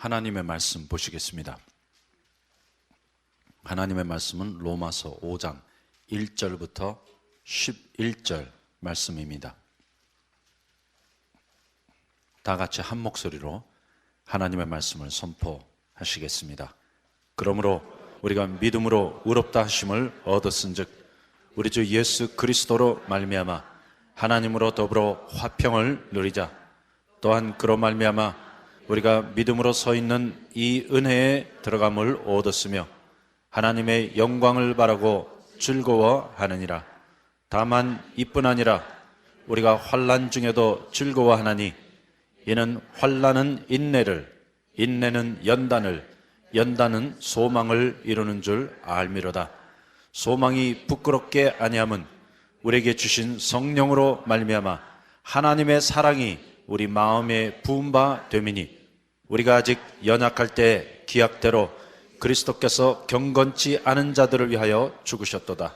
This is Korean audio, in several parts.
하나님의 말씀 보시겠습니다. 하나님의 말씀은 로마서 5장 1절부터 11절 말씀입니다. 다 같이 한 목소리로 하나님의 말씀을 선포하시겠습니다. 그러므로 우리가 믿음으로 의롭다 하심을 얻었은즉 우리 주 예수 그리스도로 말미암아 하나님으로 더불어 화평을 누리자. 또한 그로 말미암아 우리가 믿음으로 서 있는 이 은혜에 들어감을 얻었으며 하나님의 영광을 바라고 즐거워하느니라. 다만 이뿐 아니라 우리가 환난 중에도 즐거워하나니 이는 환난은 인내를, 인내는 연단을, 연단은 소망을 이루는 줄 알미로다. 소망이 부끄럽게 아니함은 우리에게 주신 성령으로 말미암아 하나님의 사랑이 우리 마음에 부은 바 됨이니 우리가 아직 연약할 때 기약대로 그리스도께서 경건치 않은 자들을 위하여 죽으셨도다.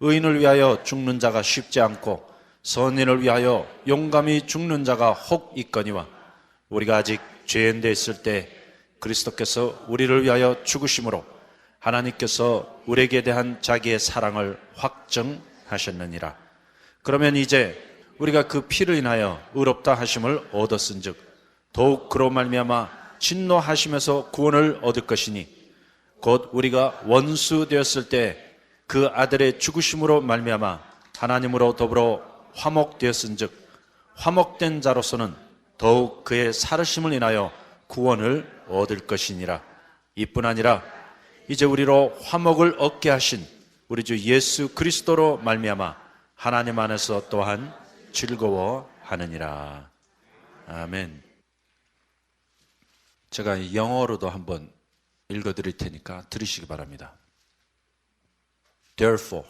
의인을 위하여 죽는 자가 쉽지 않고 선인을 위하여 용감히 죽는 자가 혹 있거니와 우리가 아직 죄인되어 있을 때 그리스도께서 우리를 위하여 죽으심으로 하나님께서 우리에게 대한 자기의 사랑을 확증하셨느니라. 그러면 이제 우리가 그 피를 인하여 의롭다 하심을 얻었은즉 더욱 그로 말미암아 진노하심에서 구원을 얻을 것이니 곧 우리가 원수 되었을 때 그 아들의 죽으심으로 말미암아 하나님으로 더불어 화목되었은즉 화목된 자로서는 더욱 그의 살으심을 인하여 구원을 얻을 것이니라. 이뿐 아니라 이제 우리로 화목을 얻게 하신 우리 주 예수 그리스도로 말미암아 하나님 안에서 또한 즐거워하느니라. 아멘. 제가 영어로도 한번 읽어드릴 테니까 들으시기 바랍니다. Therefore,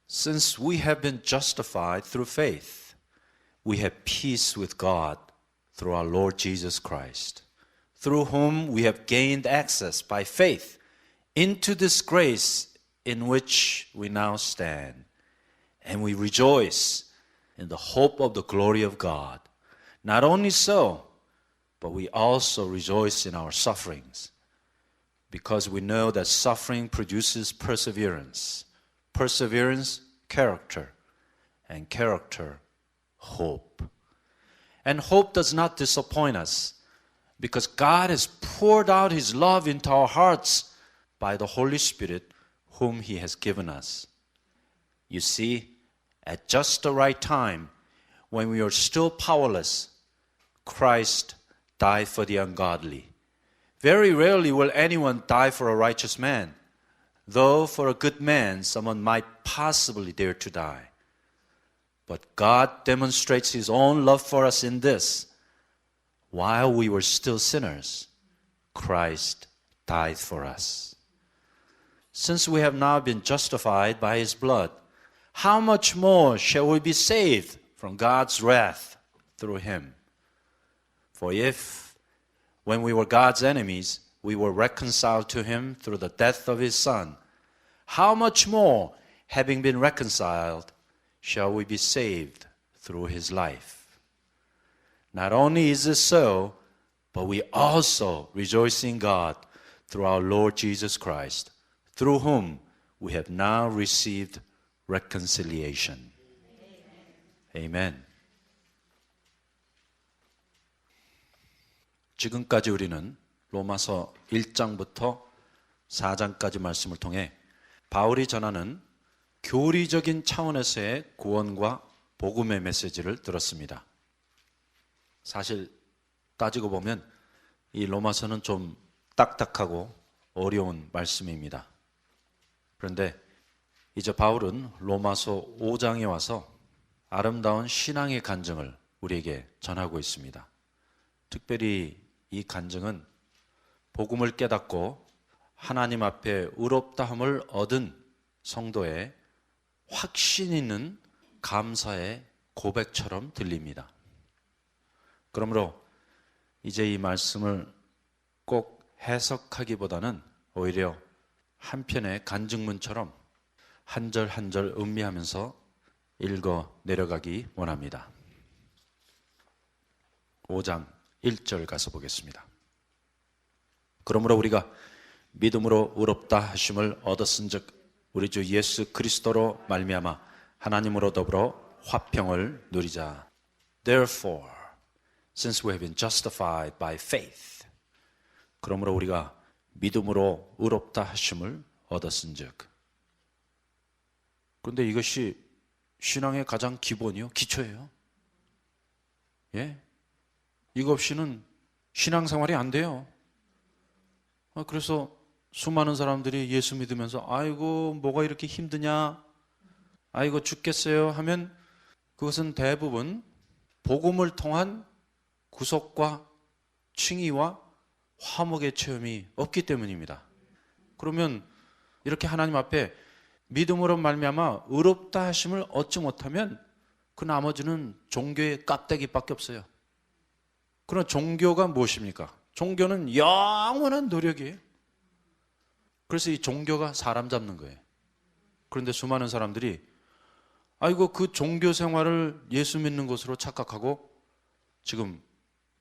since we have been justified through faith, we have peace with God through our Lord Jesus Christ, through whom we have gained access by faith into this grace in which we now stand, and we rejoice in the hope of the glory of God. Not only so, but we also rejoice in our sufferings, because we know that suffering produces perseverance, perseverance, character, and character, hope. And hope does not disappoint us, because God has poured out His love into our hearts by the Holy Spirit, whom He has given us. You see, at just the right time, when we are still powerless, Christ died for the ungodly. Very rarely will anyone die for a righteous man, though for a good man someone might possibly dare to die. But God demonstrates His own love for us in this: while we were still sinners, Christ died for us. Since we have now been justified by His blood, how much more shall we be saved from God's wrath through Him? For if, when we were God's enemies, we were reconciled to Him through the death of His Son, how much more, having been reconciled, shall we be saved through His life? Not only is this so, but we also rejoice in God through our Lord Jesus Christ, through whom we have now received reconciliation. Amen. 지금까지 우리는 로마서 1장부터 4장까지 말씀을 통해 바울이 전하는 교리적인 차원에서의 구원과 복음의 메시지를 들었습니다. 사실 따지고 보면 이 로마서는 좀 딱딱하고 어려운 말씀입니다. 그런데 이제 바울은 로마서 5장에 와서 아름다운 신앙의 간증을 우리에게 전하고 있습니다. 특별히 이 간증은 복음을 깨닫고 하나님 앞에 의롭다함을 얻은 성도의 확신 있는 감사의 고백처럼 들립니다. 그러므로 이제 이 말씀을 꼭 해석하기보다는 오히려 한 편의 간증문처럼 한 절 한 절 음미하면서 읽어 내려가기 원합니다. 5장 1절 가서 보겠습니다. 그러므로 우리가 믿음으로 의롭다 하심을 얻었은즉 우리 주 예수 그리스도로 말미암아 하나님으로 더불어 화평을 누리자. Therefore, since we have been justified by faith, 그러므로 우리가 믿음으로 의롭다 하심을 얻었은즉. 그런데 이것이 신앙의 가장 기본이요, 기초예요. 예? 이거 없이는 신앙생활이 안 돼요. 그래서 수많은 사람들이 예수 믿으면서 아이고 뭐가 이렇게 힘드냐, 아이고 죽겠어요 하면 그것은 대부분 복음을 통한 구속과 칭의와 화목의 체험이 없기 때문입니다. 그러면 이렇게 하나님 앞에 믿음으로 말미암아 의롭다 하심을 얻지 못하면 그 나머지는 종교의 껍데기밖에 없어요. 그럼 종교가 무엇입니까? 종교는 영원한 노력이에요. 그래서 이 종교가 사람 잡는 거예요. 그런데 수많은 사람들이 아이고 그 종교 생활을 예수 믿는 것으로 착각하고 지금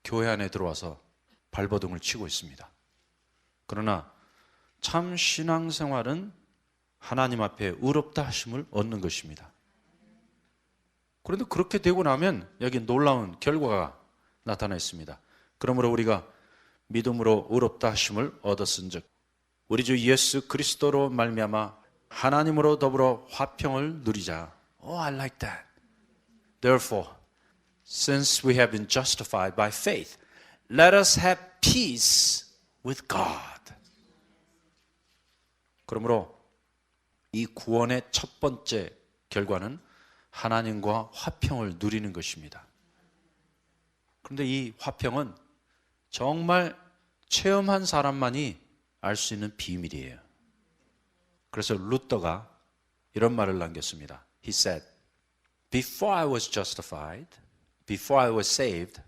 교회 안에 들어와서 발버둥을 치고 있습니다. 그러나 참 신앙생활은 하나님 앞에 의롭다 하심을 얻는 것입니다. 그런데 그렇게 되고 나면 여기 놀라운 결과가 나타나 있습니다. 그러므로 우리가 믿음으로 의롭다 하심을 얻었은즉 우리 주 예수 그리스도로 말미암아 하나님으로 더불어 화평을 누리자. Oh, I like that. Therefore, since we have been justified by faith, let us have peace with God. 그러므로 이 구원의 첫 번째 결과는 하나님과 화평을 누리는 것입니다. 그런데 이 화평은 정말 체험한 사람만이 알 수 있는 비밀이에요. 그래서 루터가 이런 말을 남겼습니다. He said, before I was justified, before I was saved,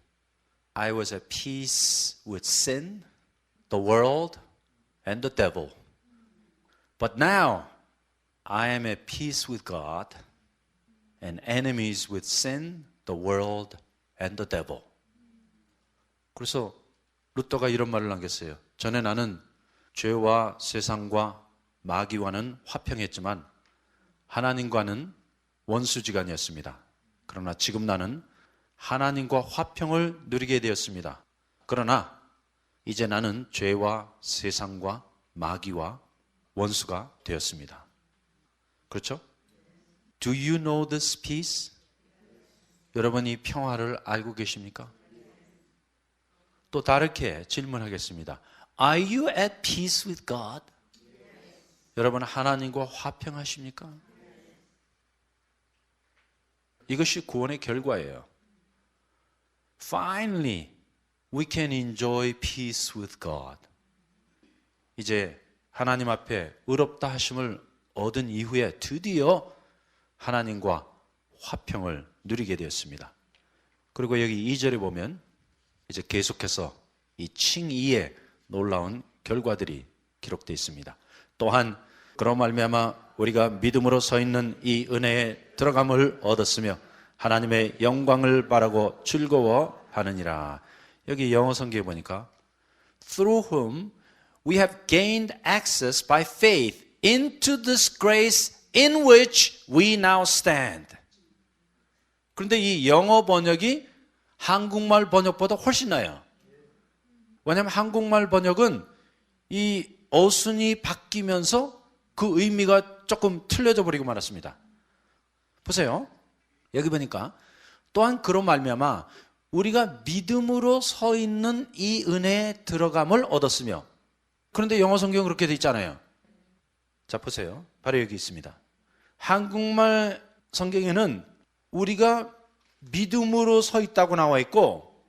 I was at peace with sin, the world, and the devil. But now, I am at peace with God and enemies with sin, the world, and the devil. 그래서 루터가 이런 말을 남겼어요. 전에 나는 죄와 세상과 마귀와는 화평했지만 하나님과는 원수지간이었습니다. 그러나 지금 나는 하나님과 화평을 누리게 되었습니다. 그러나 이제 나는 죄와 세상과 마귀와 원수가 되었습니다. 그렇죠? Do you know this peace? 여러분 이 평화를 알고 계십니까? 또 다르게 질문하겠습니다. Are you at peace with God? 여러분 하나님과 화평하십니까? 이것이 구원의 결과예요. Finally, we can enjoy peace with God. 이제 하나님 앞에 의롭다 하심을 얻은 이후에 드디어 하나님과 화평을 누리게 되었습니다. 그리고 여기 2절에 보면 이제 계속해서 이 칭의의 놀라운 결과들이 기록되어 있습니다. 또한 그런 말미암아 우리가 믿음으로 서 있는 이 은혜에 들어감을 얻었으며 하나님의 영광을 바라고 즐거워하느니라. 여기 영어 성경에 보니까 Through whom we have gained access by faith into this grace in which we now stand. 그런데 이 영어 번역이 한국말 번역보다 훨씬 나아요. 왜냐하면 한국말 번역은 이 어순이 바뀌면서 그 의미가 조금 틀려져 버리고 말았습니다. 보세요. 여기 보니까 또한 그런 말미암아 우리가 믿음으로 서 있는 이 은혜에 들어감을 얻었으며. 그런데 영어 성경은 그렇게 돼 있잖아요. 자 보세요. 바로 여기 있습니다. 한국말 성경에는 우리가 믿음으로 서 있다고 나와 있고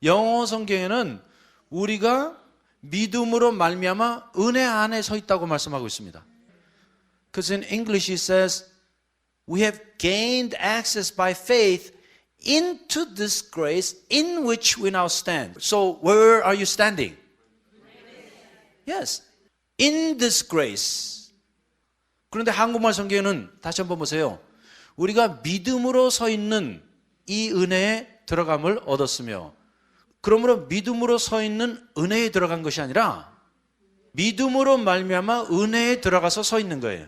영어 성경에는 우리가 믿음으로 말미암아 은혜 안에 서 있다고 말씀하고 있습니다. Because in English it says we have gained access by faith into this grace in which we now stand. So where are you standing? Yes, in this grace. 그런데 한국말 성경에는 다시 한번 보세요. 우리가 믿음으로 서 있는 이 은혜에 들어감을 얻었으며, 그러므로 믿음으로 서 있는 은혜에 들어간 것이 아니라 믿음으로 말미암아 은혜에 들어가서 서 있는 거예요.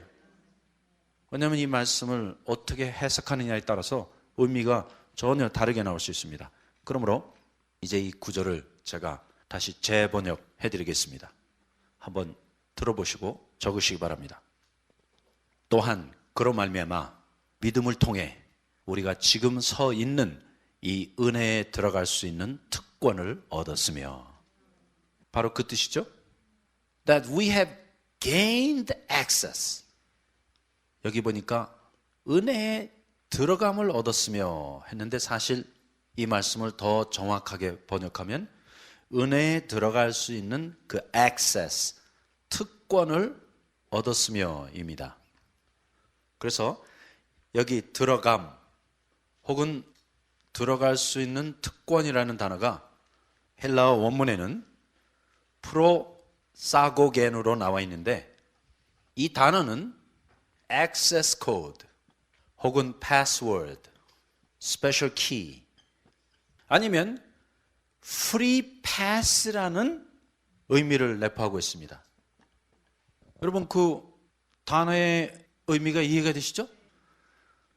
왜냐하면 이 말씀을 어떻게 해석하느냐에 따라서 의미가 전혀 다르게 나올 수 있습니다. 그러므로 이제 이 구절을 제가 다시 재번역해 드리겠습니다. 한번 들어보시고 적으시기 바랍니다. 또한 그로 말미암아 믿음을 통해 우리가 지금 서 있는 이 은혜에 들어갈 수 있는 특권을 얻었으며, 바로 그 뜻이죠. That we have gained access. 여기 보니까 은혜에 들어감을 얻었으며 했는데, 사실 이 말씀을 더 정확하게 번역하면 은혜에 들어갈 수 있는 그 access, 특권을 얻었으며입니다. 그래서 여기 들어감 혹은 들어갈 수 있는 특권이라는 단어가 헬라어 원문에는 프로사고겐으로 나와 있는데, 이 단어는 access code 혹은 password, special key 아니면 free pass라는 의미를 내포하고 있습니다. 여러분, 그 단어의 의미가 이해가 되시죠?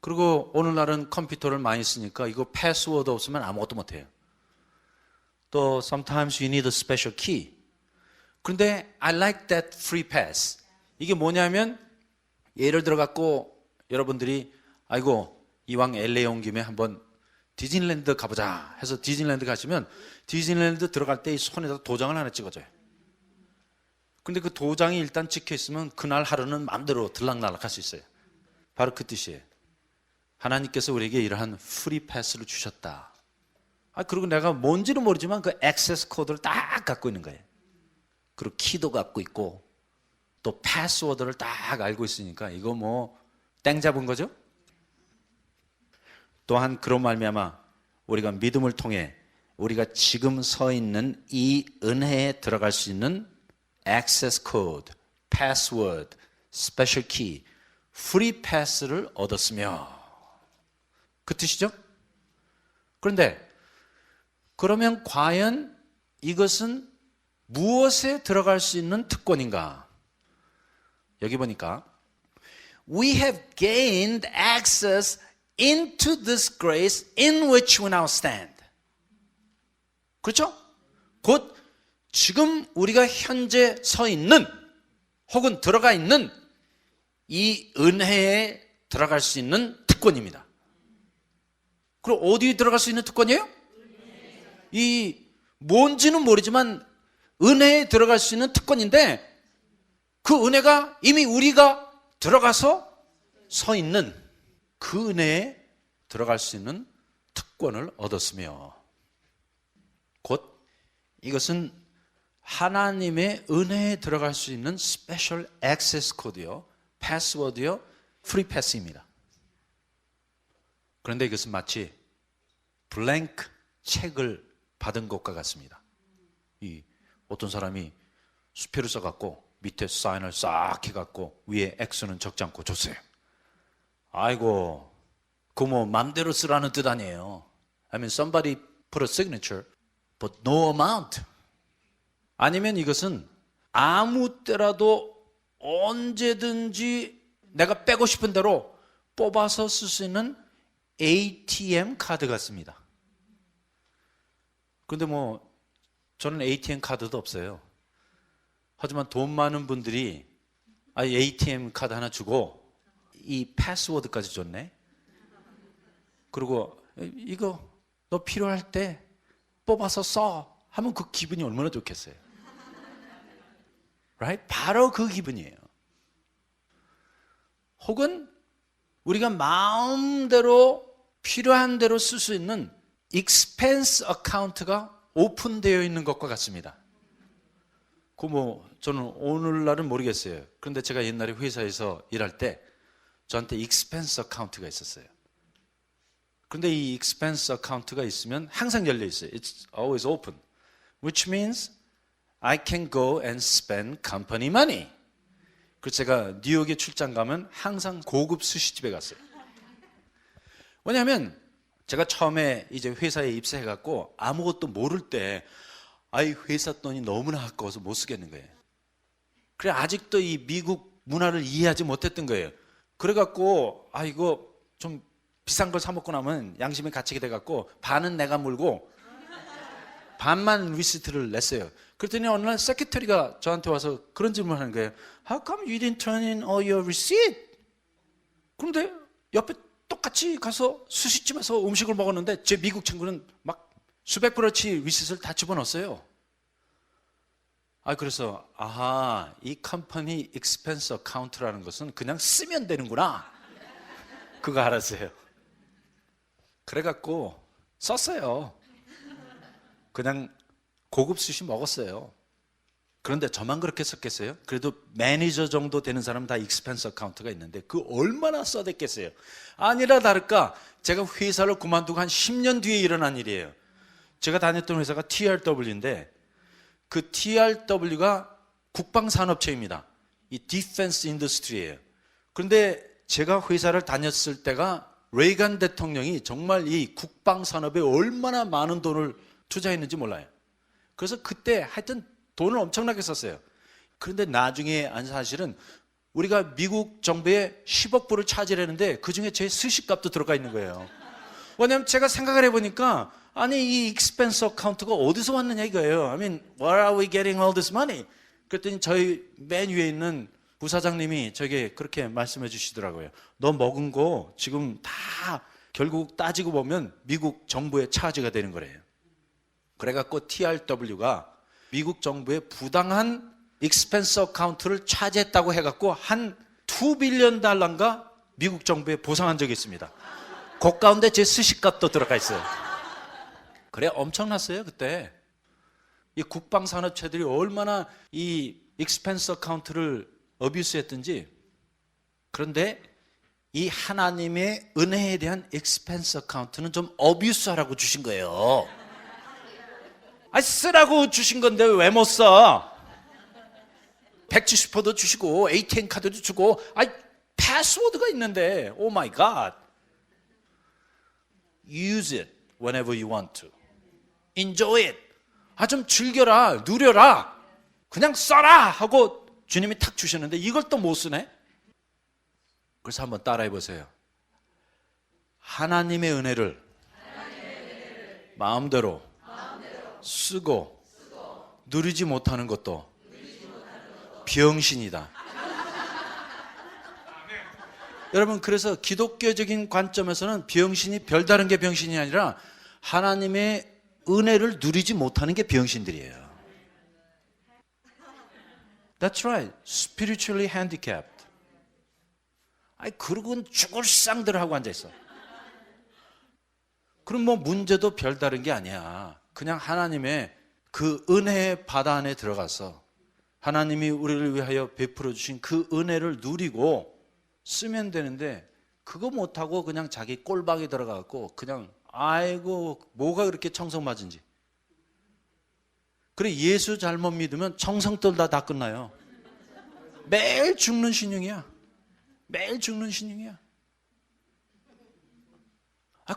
그리고 오늘날은 컴퓨터를 많이 쓰니까 이거 패스워드 없으면 아무것도 못해요. 또 sometimes you need a special key. 그런데 I like that free pass. 이게 뭐냐면, 예를 들어 갖고 여러분들이 아이고 이왕 LA 온 김에 한번 디즈니랜드 가보자 해서 디즈니랜드 가시면 디즈니랜드 들어갈 때 이 손에다 도장을 하나 찍어줘요. 근데 그 도장이 일단 찍혀 있으면 그날 하루는 마음대로 들락날락 할 수 있어요. 바로 그 뜻이에요. 하나님께서 우리에게 이러한 프리 패스를 주셨다. 그리고 내가 뭔지는 모르지만 그 액세스 코드를 딱 갖고 있는 거예요. 그리고 키도 갖고 있고 또 패스워드를 딱 알고 있으니까 이거 뭐 땡 잡은 거죠? 또한 그런 말미암아 우리가 믿음을 통해 우리가 지금 서 있는 이 은혜에 들어갈 수 있는 액세스 코드, 패스워드, 스페셜 키, 프리 패스를 얻었으며, 그 뜻이죠? 그런데 그러면 과연 이것은 무엇에 들어갈 수 있는 특권인가? 여기 보니까 We have gained access into this grace in which we now stand. 그렇죠? 곧 지금 우리가 현재 서 있는 혹은 들어가 있는 이 은혜에 들어갈 수 있는 특권입니다. 그럼 어디에 들어갈 수 있는 특권이에요? 이 뭔지는 모르지만 은혜에 들어갈 수 있는 특권인데, 그 은혜가 이미 우리가 들어가서 서 있는 그 은혜에 들어갈 수 있는 특권을 얻었으며, 곧 이것은 하나님의 은혜에 들어갈 수 있는 스페셜 액세스 코드요, 패스워드요, 프리 패스입니다. 그런데 이것은 마치 블랭크 책을 받은 것과 같습니다. 이 어떤 사람이 수표를 써갖고 밑에 사인을 싹 해갖고 위에 X는 적지 않고 줬어요. 아이고, 그거 뭐 맘대로 쓰라는 뜻 아니에요. I mean, somebody put a signature, but no amount. 아니면 이것은 아무 때라도 언제든지 내가 빼고 싶은 대로 뽑아서 쓸 수 있는 ATM 카드 같습니다. 그런데 뭐 저는 ATM 카드도 없어요. 하지만 돈 많은 분들이 ATM 카드 하나 주고 이 패스워드까지 줬네. 그리고 이거 너 필요할 때 뽑아서 써 하면 그 기분이 얼마나 좋겠어요. Right? 바로 그 기분이에요. 혹은 우리가 마음대로 필요한 대로 쓸 수 있는 expense account가 오픈되어 있는 것과 같습니다. 그 뭐 저는 오늘날은 모르겠어요. 그런데 제가 옛날에 회사에서 일할 때 저한테 expense account가 있었어요. 그런데 이 expense account가 있으면 항상 열려 있어요. It's always open, which means I can go and spend company money. 그래서 제가 뉴욕에 출장 가면 항상 고급 스시집에 갔어요. 왜냐하면 제가 처음에 이제 회사에 입사해갖고 아무것도 모를 때 회사 돈이 너무나 아까워서 못 쓰겠는 거예요. 그래 아직도 이 미국 문화를 이해하지 못했던 거예요. 그래갖고 이거 좀 비싼 걸 사 먹고 나면 양심이 갇히게 돼갖고 반은 내가 물고 반만 리시트를 냈어요. 그랬더니 어느 날 세크터리가 저한테 와서 그런 질문을 하는 거예요. How come you didn't turn in all your receipt? 그런데 옆에 똑같이 가서 스시집에서 음식을 먹었는데 제 미국 친구는 막 수백 불어치 리시트를 다 집어넣었어요. 그래서 이 컴퍼니 익스펜스 어카운트라는 것은 그냥 쓰면 되는구나. 그거 알았어요. 그래갖고 썼어요. 그냥 고급 스시 먹었어요. 그런데 저만 그렇게 썼겠어요? 그래도 매니저 정도 되는 사람은 다 익스펜스 어카운트가 있는데 그 얼마나 써댔겠어요? 아니라 다를까 제가 회사를 그만두고 한 10년 뒤에 일어난 일이에요. 제가 다녔던 회사가 TRW인데 그 TRW가 국방산업체입니다. 이 디펜스 인더스트리예요. 그런데 제가 회사를 다녔을 때가 레이간 대통령이 정말 이 국방산업에 얼마나 많은 돈을 투자했는지 몰라요. 그래서 그때 하여튼 돈을 엄청나게 썼어요. 그런데 나중에 안 사실은 우리가 미국 정부에 10억 불을 차지했는데 그중에 제 스시값도 들어가 있는 거예요. 왜냐하면 제가 생각을 해보니까 이 익스펜스 어카운트가 어디서 왔느냐 이거예요. I mean, where are we getting all this money? 그랬더니 저희 맨 위에 있는 부사장님이 저에게 그렇게 말씀해 주시더라고요. 너 먹은 거 지금 다 결국 따지고 보면 미국 정부의 차지가 되는 거래요. 그래갖고 TRW가 미국 정부의 부당한 익스펜스 어카운트를 차지했다고 해갖고 한 2빌리언 달러인가 미국 정부에 보상한 적이 있습니다. 그 가운데 제 스시값도 들어가 있어요. 그래 엄청났어요 그때. 이 국방산업체들이 얼마나 이 익스펜스 어카운트를 어뷰스했든지. 그런데 이 하나님의 은혜에 대한 익스펜스 어카운트는 좀 어뷰스하라고 주신 거예요. 쓰라고 주신 건데 왜 못 써? 170%도 주시고 ATM 카드도 주고 패스워드가 있는데 오 마이 갓. Use it whenever you want to. Enjoy it. 좀 즐겨라, 누려라. 그냥 써라 하고 주님이 탁 주셨는데 이걸 또 못 쓰네. 그래서 한번 따라해 보세요. 하나님의 은혜를 마음대로 쓰고 누리지 못하는 것도 병신이다. 여러분, 그래서 기독교적인 관점에서는 병신이 별다른 게 병신이 아니라 하나님의 은혜를 누리지 못하는 게 병신들이에요. That's right. Spiritually handicapped. 그러고는 죽을 쌍들을 하고 앉아있어. 그럼 문제도 별다른 게 아니야. 그냥 하나님의 그 은혜의 바다 안에 들어가서 하나님이 우리를 위하여 베풀어 주신 그 은혜를 누리고 쓰면 되는데 그거 못하고 그냥 자기 꼴박이 들어가고 그냥 뭐가 그렇게 청성 맞은지. 그래 예수 잘못 믿으면 청성 떨다 다 끝나요. 매일 죽는 신용이야. 매일 죽는 신용이야.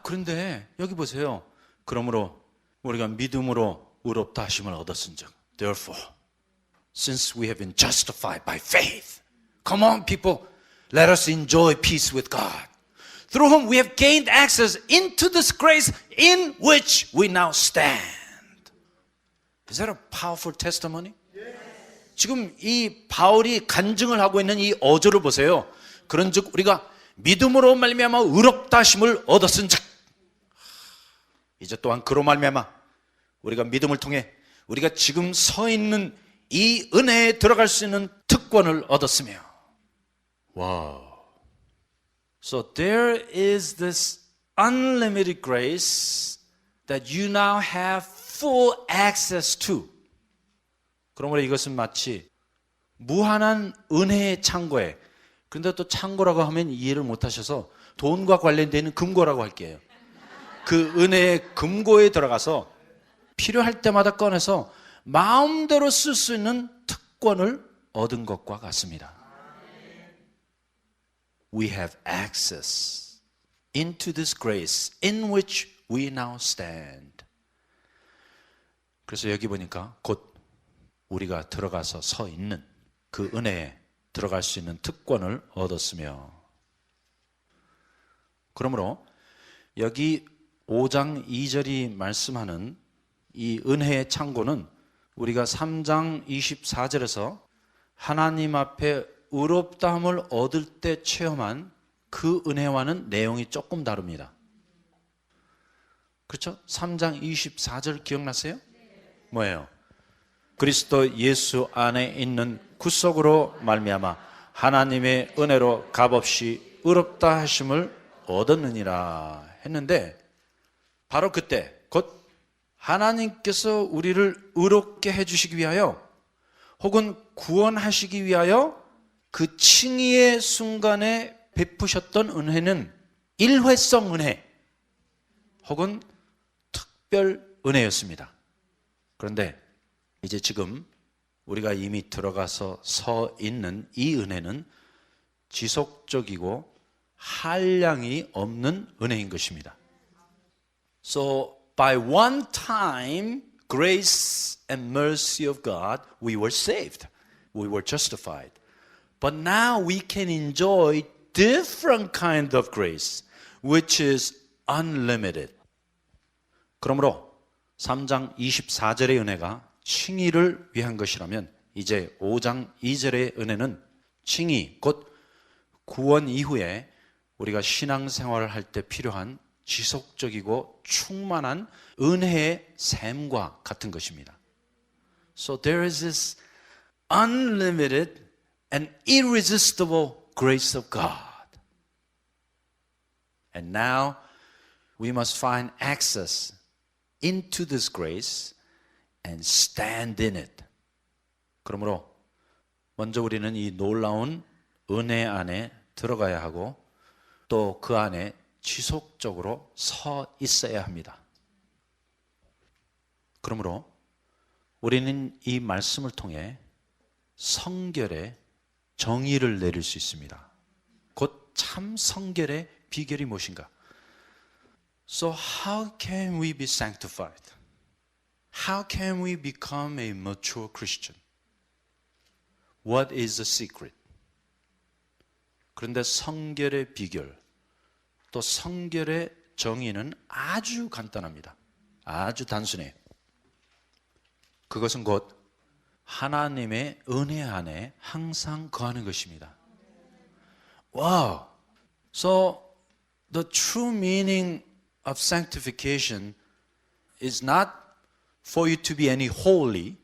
그런데 여기 보세요. 그러므로 우리가 믿음으로 의롭다 하심을 얻었은즉 Therefore, since we have been justified by faith, come on people, let us enjoy peace with God, through whom we have gained access into this grace in which we now stand. Is that a powerful testimony? 지금 이 바울이 간증을 하고 있는 이 어조를 보세요. 그런즉 우리가 믿음으로 말미암아 의롭다 하심을 얻었은즉, 이제 또한 그로 말미암아 우리가 믿음을 통해 우리가 지금 서 있는 이 은혜에 들어갈 수 있는 특권을 얻었으며. 와우. So there is this unlimited grace that you now have full access to. 그러므로 이것은 마치 무한한 은혜의 창고에, 그런데 또 창고라고 하면 이해를 못 하셔서 돈과 관련되어 있는 금고라고 할게요. 그 은혜의 금고에 들어가서 필요할 때마다 꺼내서 마음대로 쓸 수 있는 특권을 얻은 것과 같습니다. We have access into this grace in which we now stand. 그래서 여기 보니까 곧 우리가 들어가서 서 있는 그 은혜에 들어갈 수 있는 특권을 얻었으며, 그러므로 여기 5장 2절이 말씀하는 이 은혜의 창고는 우리가 3장 24절에서 하나님 앞에 의롭다함을 얻을 때 체험한 그 은혜와는 내용이 조금 다릅니다. 그렇죠? 3장 24절 기억나세요? 뭐예요? 그리스도 예수 안에 있는 구속으로 말미암아 하나님의 은혜로 값없이 의롭다 하심을 얻었느니라 했는데, 바로 그때 곧 하나님께서 우리를 의롭게 해주시기 위하여 혹은 구원하시기 위하여 그 칭의의 순간에 베푸셨던 은혜는 일회성 은혜 혹은 특별 은혜였습니다. 그런데 이제 지금 우리가 이미 들어가서 서 있는 이 은혜는 지속적이고 한량이 없는 은혜인 것입니다. So by one time, grace and mercy of God, we were saved. We were justified. But now we can enjoy different kind of grace, which is unlimited. 그러므로 3장 24절의 은혜가 칭의를 위한 것이라면 이제 5장 2절의 은혜는 칭의, 곧 구원 이후에 우리가 신앙생활을 할 때 필요한 지속적이고 충만한 은혜의 샘과 같은 것입니다. So there is this unlimited and irresistible grace of God. And now we must find access into this grace and stand in it. 그러므로 먼저 우리는 이 놀라운 은혜 안에 들어가야 하고 또 그 안에 지속적으로 서 있어야 합니다. 그러므로 우리는 이 말씀을 통해 성결의 정의를 내릴 수 있습니다. 곧 참 성결의 비결이 무엇인가? So how can we be sanctified? How can we become a mature Christian? What is the secret? 그런데 성결의 비결, 또 성결의 정의는 아주 간단합니다. 아주 단순해요. 그것은 곧 하나님의 은혜 안에 항상 거하는 것입니다. Wow! So the true meaning of sanctification is not for you to be any holy,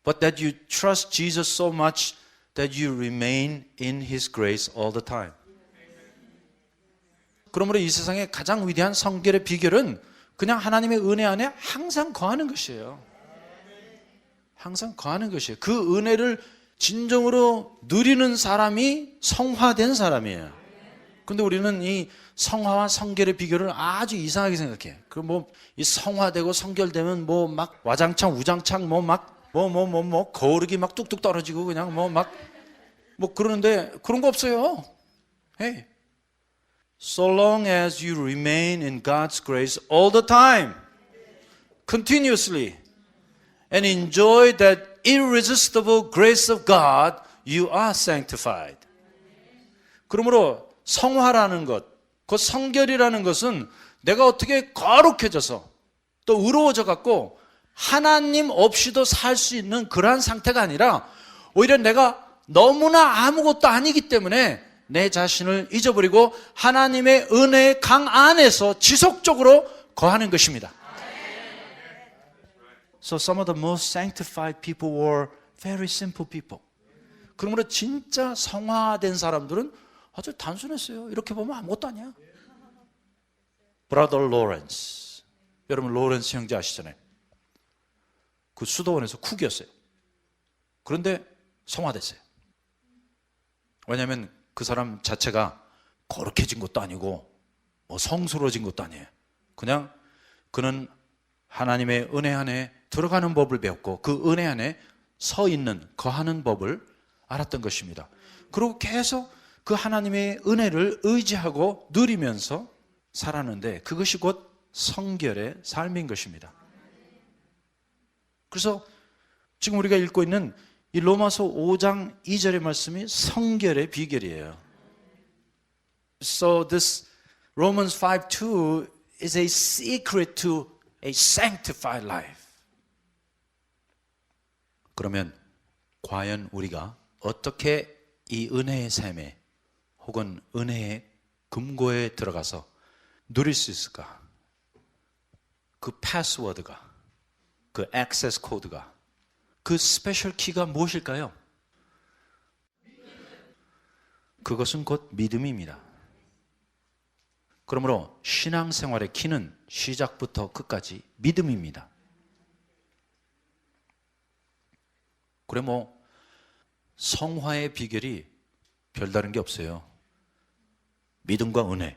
but that you trust Jesus so much that you remain in His grace all the time. 그러므로 이 세상의 가장 위대한 성결의 비결은 그냥 하나님의 은혜 안에 항상 거하는 것이에요. 항상 거하는 것이에요. 그 은혜를 진정으로 누리는 사람이 성화된 사람이에요. 그런데 우리는 이 성화와 성결의 비결을 아주 이상하게 생각해. 그 뭐 이 성화되고 성결되면 뭐 막 와장창 우장창 뭐 막 거울이 막 뚝뚝 떨어지고 그냥 뭐 그러는데 그런 거 없어요. Hey. So long as you remain in God's grace all the time, continuously, and enjoy that irresistible grace of God, you are sanctified. 그러므로 성화라는 것, 그 성결이라는 것은 내가 어떻게 거룩해져서 또 의로워져 갖고 하나님 없이도 살 수 있는 그러한 상태가 아니라 오히려 내가 너무나 아무것도 아니기 때문에 내 자신을 잊어버리고 하나님의 은혜의 강 안에서 지속적으로 거하는 것입니다. So some of the most sanctified people were very simple people. 그러므로 진짜 성화된 사람들은 아주 단순했어요. 이렇게 보면 아무것도 아니야. Brother Lawrence. 여러분 로렌스 형제 아시잖아요. 그 수도원에서 쿡이었어요. 그런데 성화됐어요. 왜냐하면 그 사람 자체가 거룩해진 것도 아니고 뭐 성스러워진 것도 아니에요. 그냥 그는 하나님의 은혜 안에 들어가는 법을 배웠고 그 은혜 안에 서 있는, 거하는 법을 알았던 것입니다. 그리고 계속 그 하나님의 은혜를 의지하고 누리면서 살았는데 그것이 곧 성결의 삶인 것입니다. 그래서 지금 우리가 읽고 있는 이 로마서 5장 2절의 말씀이 성결의 비결이에요. So this Romans 5:2 is a secret to a sanctified life. 그러면 과연 우리가 어떻게 이 은혜의 샘에 혹은 은혜의 금고에 들어가서 누릴 수 있을까? 그 패스워드가, 그 액세스 코드가, 그 스페셜 키가 무엇일까요? 그것은 곧 믿음입니다. 그러므로 신앙생활의 키는 시작부터 끝까지 믿음입니다. 그래 성화의 비결이 별다른 게 없어요. 믿음과 은혜,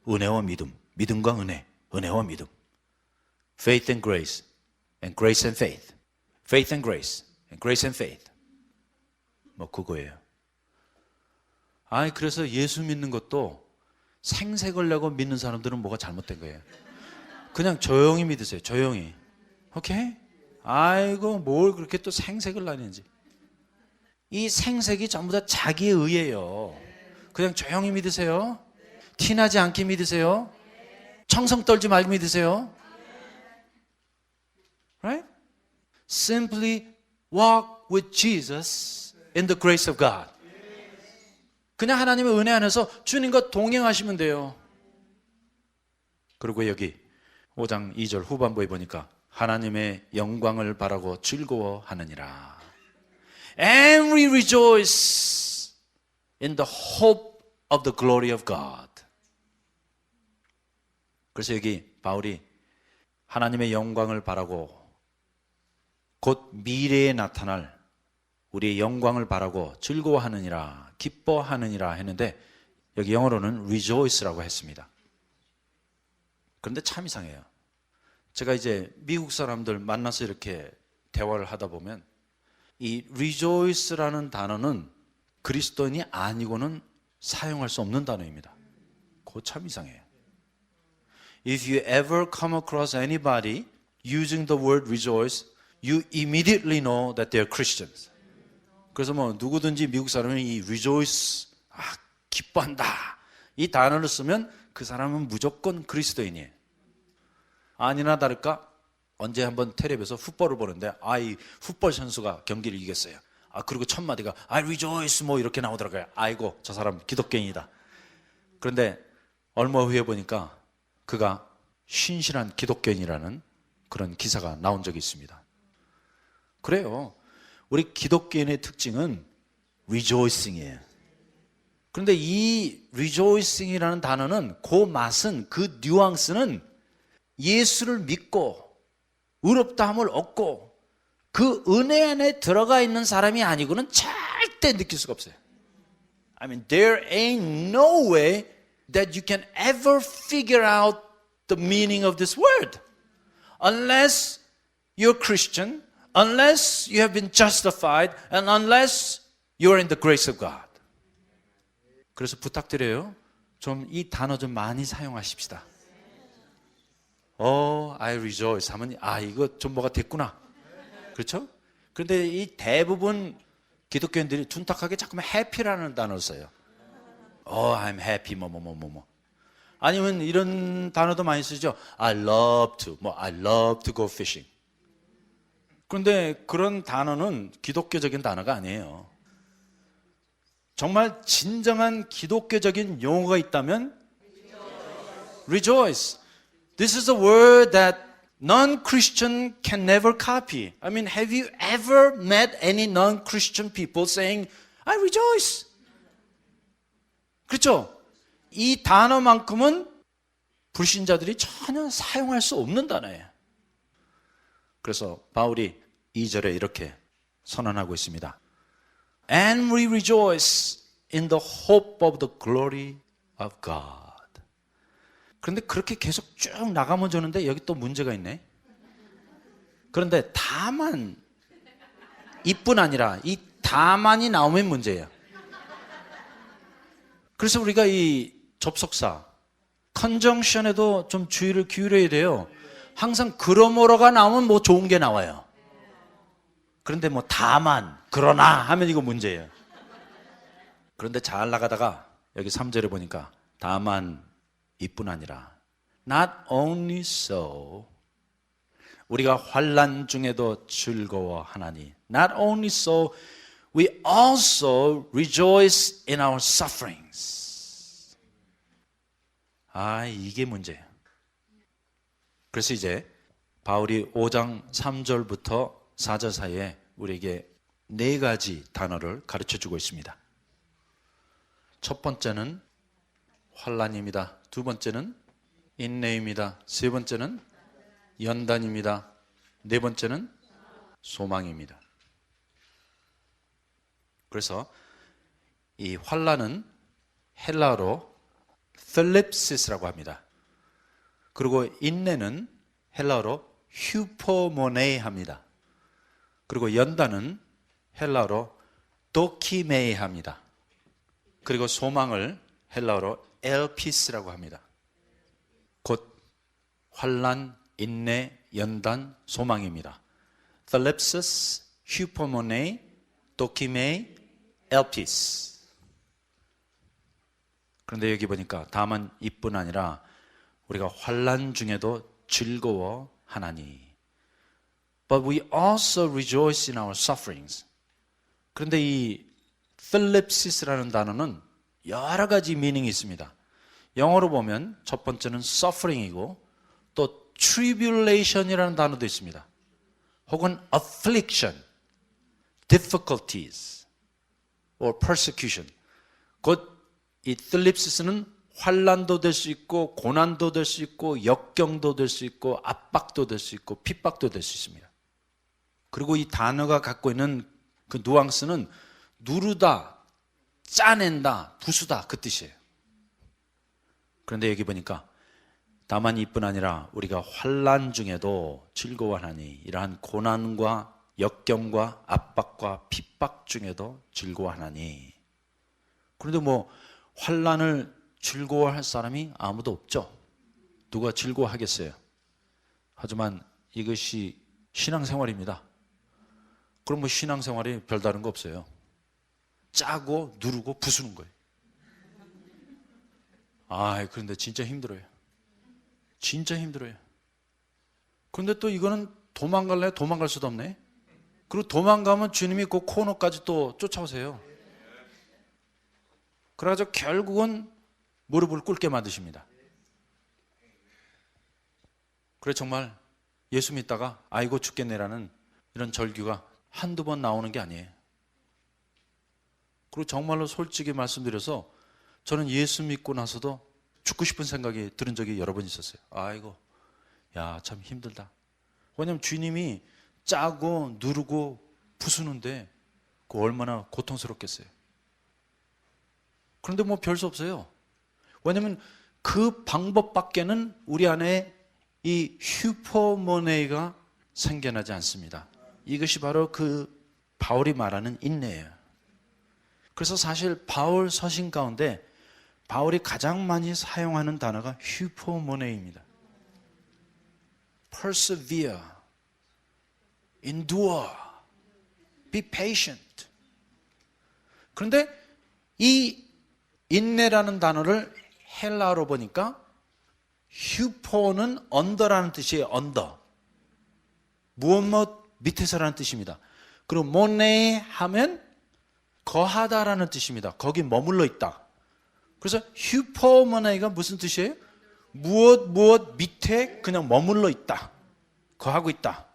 은혜와 믿음, 믿음과 은혜, 은혜와 믿음. Faith and grace, and grace and faith. Faith and grace, and grace and faith. 그거예요. 그래서 예수 믿는 것도 생색을 내고 믿는 사람들은 뭐가 잘못된 거예요. 그냥 조용히 믿으세요. 조용히. 오케이? 아이고 뭘 그렇게 또 생색을 내는지. 이 생색이 전부 다 자기의 의예요. 그냥 조용히 믿으세요. 티나지 않게 믿으세요. 청성 떨지 말고 믿으세요. Right? Simply walk with Jesus in the grace of God. 그냥 하나님의 은혜 안에서 주님과 동행하시면 돼요. 그리고 여기 5장 2절 후반부에 보니까 하나님의 영광을 바라고 즐거워하느니라. And we rejoice in the hope of the glory of God. 그래서 여기 바울이 하나님의 영광을 바라고 곧 미래에 나타날 우리의 영광을 바라고 즐거워하느니라, 기뻐하느니라 했는데 여기 영어로는 rejoice라고 했습니다. 그런데 참 이상해요. 제가 이제 미국 사람들 만나서 이렇게 대화를 하다 보면 이 rejoice라는 단어는 그리스도인이 아니고는 사용할 수 없는 단어입니다. 그거 참 이상해요. If you ever come across anybody using the word rejoice, you immediately know that they are Christians. 그래서 누구든지 미국 사람이 이 rejoice, 기뻐한다, 이 단어를 쓰면 그 사람은 무조건 그리스도인이에요. 아니나 다를까 언제 한번 텔레비에서 풋볼을 보는데 이 풋볼 선수가 경기를 이겼어요. 그리고 첫 마디가 I rejoice 이렇게 나오더라고요. 아이고 저 사람 기독교인이다. 그런데 얼마 후에 보니까 그가 신실한 기독교인이라는 그런 기사가 나온 적이 있습니다. 그래요. 우리 기독교인의 특징은 rejoicing이에요. 그런데 이 rejoicing이라는 단어는 그 맛은, 그 뉘앙스는 예수를 믿고 의롭다함을 얻고 그 은혜 안에 들어가 있는 사람이 아니고는 절대 느낄 수가 없어요. I mean, there ain't no way that you can ever figure out the meaning of this word unless you're Christian, unless you have been justified, and unless you're in the grace of God. 그래서 부탁드려요. 좀 이 단어 좀 많이 사용하십시다. I rejoice 하면 이거 좀 뭐가 됐구나. 그렇죠? 그런데 이 대부분 기독교인들이 둔탁하게 자꾸만 happy라는 단어를 써요. I'm happy 아니면 이런 단어도 많이 쓰죠. I love to go fishing. 그런데 그런 단어는 기독교적인 단어가 아니에요. 정말 진정한 기독교적인 용어가 있다면 rejoice. This is a word that non-Christian can never copy. I mean, have you ever met any non-Christian people saying, I rejoice? 그렇죠? 이 단어만큼은 불신자들이 전혀 사용할 수 없는 단어예요. 그래서 바울이 2절에 이렇게 선언하고 있습니다. And we rejoice in the hope of the glory of God. 그런데 그렇게 계속 쭉 나가면 좋은데 여기 또 문제가 있네. 그런데 다만 이뿐 아니라 이 다만이 나오면 문제예요. 그래서 우리가 이 접속사 컨정션에도 좀 주의를 기울여야 돼요. 항상 그러므로가 나오면 좋은 게 나와요. 그런데 뭐 다만 그러나 하면 이거 문제예요. 그런데 잘 나가다가 여기 3절에 보니까 다만 이뿐 아니라 not only so 우리가 환난 중에도 즐거워하나니 not only so we also rejoice in our sufferings. 이게 문제예요. 그래서 이제 바울이 5장 3절부터 4절 사이에 우리에게 4가지 단어를 가르쳐주고 있습니다. 첫 번째는 환난입니다. 두 번째는 인내입니다. 세 번째는 연단입니다. 네 번째는 소망입니다. 그래서 이 환난은 헬라어로 텔렙시스라고 합니다. 그리고 인내는 헬라어로 휴포모네이 합니다. 그리고 연단은 헬라어로 도키메이 합니다. 그리고 소망을 헬라어로 엘피스라고 합니다. 곧 환난, 인내, 연단, 소망입니다. 텔렙시스, 휴포모네이, 도키메이, 엘피스. 그런데 여기 보니까 다만 이뿐 아니라 우리가 환난 중에도 즐거워하나니. But we also rejoice in our sufferings. 그런데 이 텔렙시스라는 단어는 여러 가지 미닝이 있습니다. 영어로 보면 첫 번째는 suffering이고 또 tribulation이라는 단어도 있습니다. 혹은 affliction, difficulties, or persecution. 곧 이 텔렙시스는 환난도 될 수 있고 고난도 될 수 있고 역경도 될 수 있고 압박도 될 수 있고 핍박도 될 수 있습니다. 그리고 이 단어가 갖고 있는 그 뉘앙스는 누르다, 짜낸다, 부수다 그 뜻이에요. 그런데 여기 보니까 다만 이뿐 아니라 우리가 환난 중에도 즐거워하나니 이러한 고난과 역경과 압박과 핍박 중에도 즐거워하나니. 그런데 뭐 환난을 즐거워할 사람이 아무도 없죠. 누가 즐거워하겠어요? 하지만 이것이 신앙생활입니다. 그럼 뭐 신앙생활이 별다른 거 없어요. 짜고 누르고 부수는 거예요. 그런데 진짜 힘들어요. 진짜 힘들어요. 그런데 또 이거는 도망갈래요? 도망갈 수도 없네. 그리고 도망가면 주님이 그 코너까지 또 쫓아오세요. 그래가지고 결국은 무릎을 꿇게 만드십니다. 그래 정말 예수 믿다가 아이고 죽겠네라는 이런 절규가 한두 번 나오는 게 아니에요. 그리고 정말로 솔직히 말씀드려서 저는 예수 믿고 나서도 죽고 싶은 생각이 들은 적이 여러 번 있었어요. 참 힘들다. 왜냐하면 주님이 짜고 누르고 부수는데 그 얼마나 고통스럽겠어요. 그런데 뭐 별 수 없어요. 왜냐하면 그 방법밖에는 우리 안에 이 휴포모네이가 생겨나지 않습니다. 이것이 바로 그 바울이 말하는 인내예요. 그래서 사실 바울 서신 가운데 바울이 가장 많이 사용하는 단어가 휴포모네이입니다. persevere, endure, be patient. 그런데 이 인내라는 단어를 헬라어로 보니까 휴포는 언더라는 뜻이에요. 언더. 무엇 밑에서라는 뜻입니다. 그리고 모네 하면 거하다라는 뜻입니다. 거기 머물러 있다. 그래서 휴포모네이가 무슨 뜻이에요? 무엇 밑에 그냥 머물러 있다. 거하고 있다.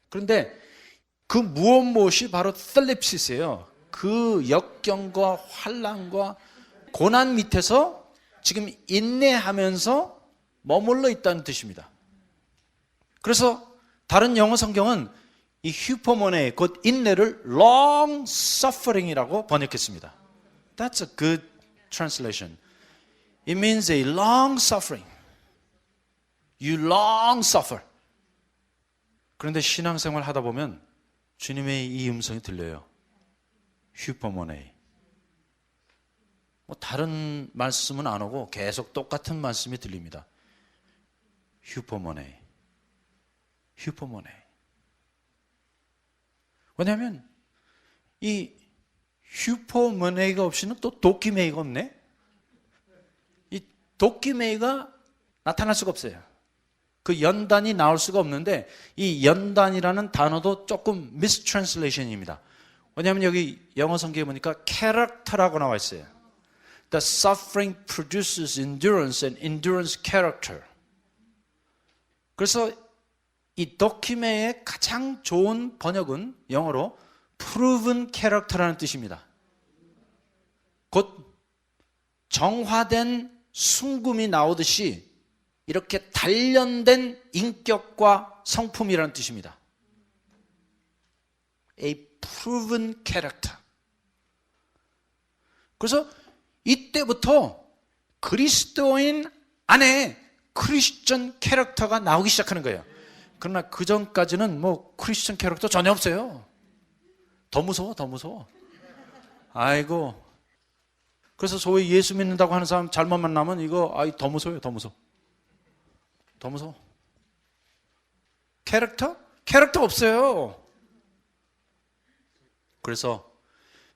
그런데 그 무엇이 바로 텔렙시스예요. 그 역경과 환난과 고난 밑에서 지금 인내하면서 머물러 있다는 뜻입니다. 그래서 다른 영어 성경은 이 휴포모네 곧 인내를 long suffering이라고 번역했습니다. That's a good translation. It means a long suffering. You long suffer. 그런데 신앙생활 하다 보면 주님의 이 음성이 들려요. 휴포모네. 뭐 다른 말씀은 안 오고 계속 똑같은 말씀이 들립니다. 휴포모네. 휴포모네. 왜냐하면 이 슈퍼머니가 없이는 또 도끼메이가 없네. 이 도끼메이가 나타날 수가 없어요. 그 연단이 나올 수가 없는데 이 연단이라는 단어도 조금 미스트랜슬레이션입니다. 왜냐하면 여기 영어 성경에 보니까 캐릭터라고 나와 있어요. The suffering produces endurance and endurance character. 그래서 이 도키메의 가장 좋은 번역은 영어로 proven character라는 뜻입니다. 곧 정화된 순금이 나오듯이 이렇게 단련된 인격과 성품이라는 뜻입니다. A proven character. 그래서 이때부터 그리스도인 안에 크리스천 캐릭터가 나오기 시작하는 거예요. 그러나 그 전까지는 뭐 크리스천 캐릭터 전혀 없어요. 더 무서워, 더 무서워. 아이고. 그래서 소위 예수 믿는다고 하는 사람 잘못 만나면 이거 더 무서워요, 더 무서워. 더 무서워. 캐릭터? 캐릭터 없어요. 그래서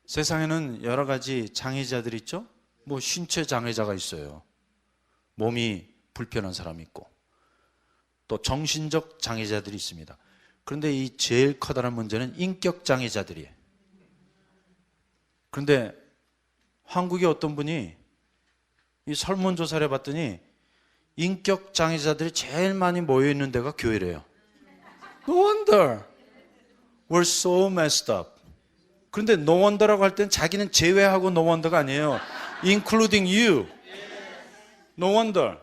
세상에는 여러 가지 장애자들이 있죠. 뭐 신체 장애자가 있어요. 몸이 불편한 사람이 있고 또 정신적 장애자들이 있습니다. 그런데 이 제일 커다란 문제는 인격 장애자들이에요. 그런데 한국의 어떤 분이 이 설문조사를 해봤더니 인격 장애자들이 제일 많이 모여있는 데가 교회래요. No wonder. We're so messed up. 그런데 no wonder라고 할 땐 자기는 제외하고 no wonder가 아니에요. Including you. No wonder.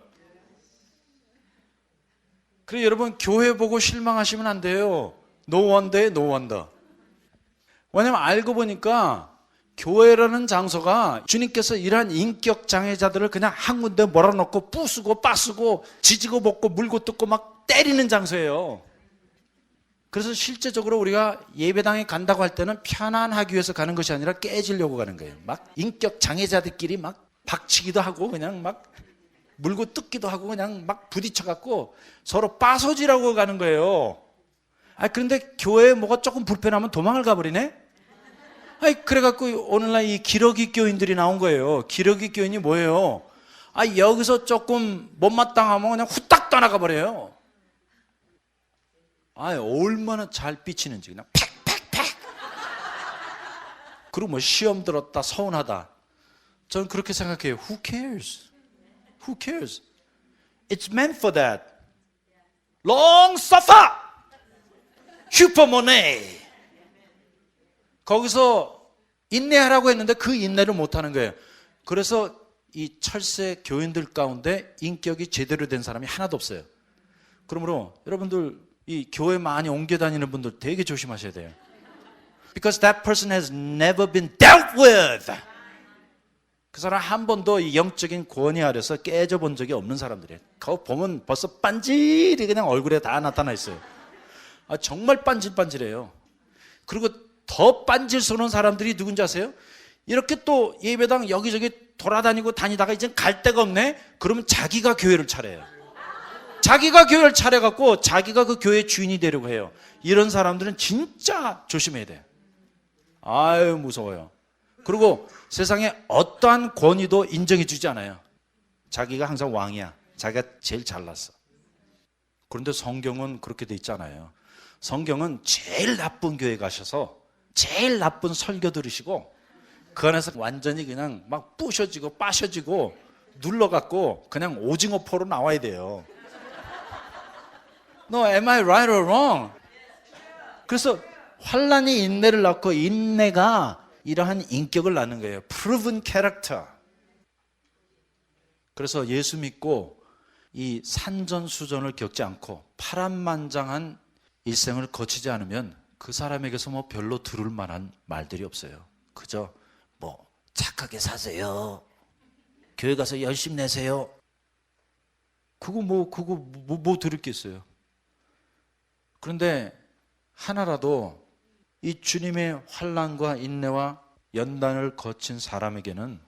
그래 여러분 교회 보고 실망하시면 안 돼요. No wonder에 no wonder. 왜냐면 알고 보니까 교회라는 장소가 주님께서 이러한 인격 장애자들을 그냥 한 군데 몰아넣고 부수고 빠수고 지지고 볶고 물고 뜯고 막 때리는 장소예요. 그래서 실제적으로 우리가 예배당에 간다고 할 때는 편안하기 위해서 가는 것이 아니라 깨지려고 가는 거예요. 막 인격 장애자들끼리 막 박치기도 하고 그냥 막 물고 뜯기도 하고 그냥 막 부딪혀갖고 서로 빠소지라고 가는 거예요. 그런데 교회에 뭐가 조금 불편하면 도망을 가버리네? 그래갖고 오늘날 이 기러기 교인들이 나온 거예요. 기러기 교인이 뭐예요? 여기서 조금 못마땅하면 그냥 후딱 떠나가 버려요. 얼마나 잘 삐치는지 그냥 팩팩팩. 그리고 뭐 시험 들었다 서운하다. 저는 그렇게 생각해요. Who cares? Who cares? It's meant for that. Long suffer. 슈퍼모네. 거기서 인내하라고 했는데 그 인내를 못하는 거예요. 그래서 이 철새 교인들 가운데 인격이 제대로 된 사람이 하나도 없어요. 그러므로 여러분들 이 교회 많이 옮겨 다니는 분들 되게 조심하셔야 돼요. Because that person has never been dealt with. 그 사람 한 번도 이 영적인 권위 아래서 깨져 본 적이 없는 사람들이에요. 그거 보면 벌써 반질이 그냥 얼굴에 다 나타나 있어요. 정말 반질반질해요. 그리고 더 반질스러운 사람들이 누군지 아세요? 이렇게 또 예배당 여기저기 돌아다니고 다니다가 이제 갈 데가 없네? 그러면 자기가 교회를 차려요. 자기가 교회를 차려갖고 자기가 그 교회 주인이 되려고 해요. 이런 사람들은 진짜 조심해야 돼요. 무서워요. 그리고 세상에 어떠한 권위도 인정해주지 않아요. 자기가 항상 왕이야. 자기가 제일 잘났어. 그런데 성경은 그렇게 돼 있지 않아요. 성경은 제일 나쁜 교회 가셔서 제일 나쁜 설교 들으시고 그 안에서 완전히 그냥 막 부셔지고 빠셔지고 눌러갖고 그냥 오징어 포로 나와야 돼요. No, am I right or wrong? 그래서 환난이 인내를 낳고 인내가 이러한 인격을 낳는 거예요. Proven character. 그래서 예수 믿고 이 산전수전을 겪지 않고 파란만장한 일생을 거치지 않으면 그 사람에게서 뭐 별로 들을 만한 말들이 없어요. 그저 뭐 착하게 사세요. 교회 가서 열심히 내세요. 그거 뭐 들을 게 있어요. 그런데 하나라도 이 주님의 환난과 인내와 연단을 거친 사람에게는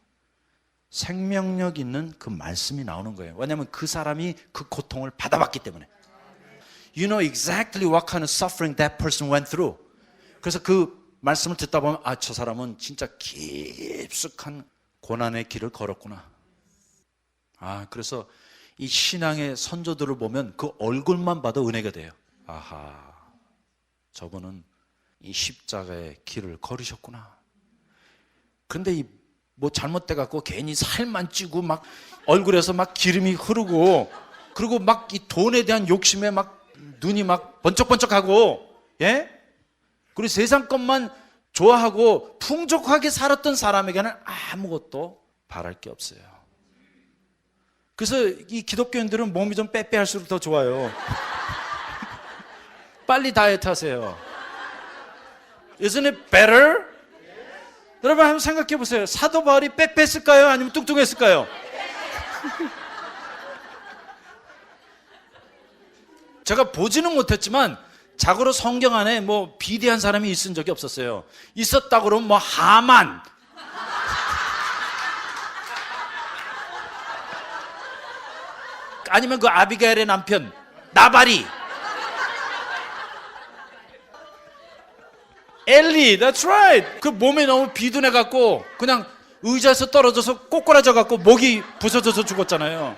생명력 있는 그 말씀이 나오는 거예요. 왜냐하면 그 사람이 그 고통을 받아봤기 때문에. You know exactly what kind of suffering that person went through. 그래서 그 말씀을 듣다 보면 아, 저 사람은 진짜 깊숙한 고난의 길을 걸었구나. 아, 그래서 이 신앙의 선조들을 보면 그 얼굴만 봐도 은혜가 돼요. 아하, 저분은 이 십자가의 길을 걸으셨구나. 그런데 이 뭐 잘못돼 갖고 괜히 살만 찌고 막 얼굴에서 막 기름이 흐르고 그리고 막 이 돈에 대한 욕심에 막 눈이 막 번쩍번쩍하고, 예? 그리고 세상 것만 좋아하고 풍족하게 살았던 사람에게는 아무것도 바랄 게 없어요. 그래서 이 기독교인들은 몸이 좀 빼빼할수록 더 좋아요. 빨리 다이어트 하세요. Isn't it better? 여러분 한번 생각해 보세요. 사도 바울이 빼뺐을까요? 아니면 뚱뚱했을까요? 제가 보지는 못했지만 자고로 성경 안에 뭐 비대한 사람이 있은 적이 없었어요. 있었다 그러면 뭐 하만, 아니면 그 아비가일의 남편 나발이, 엘리, that's right. 그 몸에 너무 비둔해 갖고 그냥 의자에서 떨어져서 꼬꾸라져 갖고 목이 부서져서 죽었잖아요.